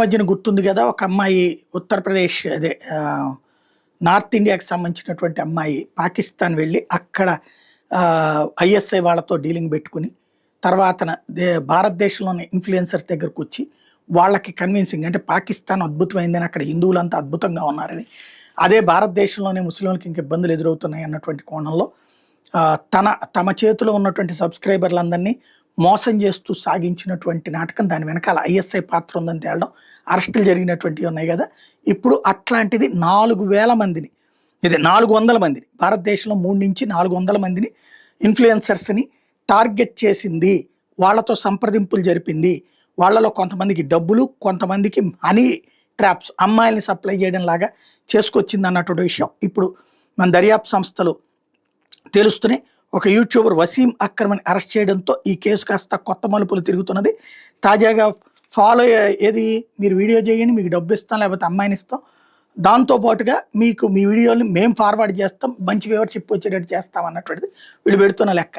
మధ్యన గుర్తుంది కదా, ఒక అమ్మాయి ఉత్తరప్రదేశ్ అదే నార్త్ ఇండియాకి సంబంధించినటువంటి అమ్మాయి పాకిస్తాన్ వెళ్ళి అక్కడ ఐఎస్ఐ వాళ్ళతో డీలింగ్ పెట్టుకుని తర్వాత భారతదేశంలోని ఇన్ఫ్లుయెన్సర్స్ దగ్గరకు వచ్చి వాళ్ళకి కన్విన్సింగ్, అంటే పాకిస్తాన్ అద్భుతమైందని, అక్కడ హిందువులంతా అద్భుతంగా ఉన్నారని, అదే భారతదేశంలోనే ముస్లింలకు ఇంక ఇబ్బందులు ఎదురవుతున్నాయి అన్నటువంటి కోణంలో తమ చేతిలో ఉన్నటువంటి సబ్స్క్రైబర్లందరినీ మోసం చేస్తూ సాగించినటువంటి నాటకం. దాని వెనకాల ఐఎస్ఐ పాత్ర ఉందని తేలడం, అరెస్టులు జరిగినటువంటివి ఉన్నాయి కదా. ఇప్పుడు అట్లాంటిది 4,000 మందిని, ఇది 400 మందిని, భారతదేశంలో 3 నుంచి 400 మందిని ఇన్ఫ్లుయెన్సర్స్ని టార్గెట్ చేసింది, వాళ్ళతో సంప్రదింపులు జరిపింది. వాళ్ళలో కొంతమందికి డబ్బులు, కొంతమందికి హనీ ట్రాప్స్, అమ్మాయిల్ని సప్లై చేయడం లాగా చేసుకొచ్చింది అన్నటువంటి విషయం ఇప్పుడు మన దర్యాప్తు సంస్థలు తెలుస్తూనే ఒక యూట్యూబర్ వసీం అక్రమ్ని అరెస్ట్ చేయడంతో ఈ కేసు కాస్త కొత్త మలుపులు తిరుగుతున్నది. తాజాగా ఫాలో ఏది, మీరు వీడియో చేయండి, మీకు డబ్బు ఇస్తాం, లేకపోతే అమ్మాయిని ఇస్తాం, దాంతోపాటుగా మీకు మీ వీడియోని మేము ఫార్వర్డ్ చేస్తాం, మంచి వ్యూవర్షిప్ వచ్చేటట్టు చేస్తాం అన్నటువంటిది వీళ్ళు పెడుతున్న లెక్క.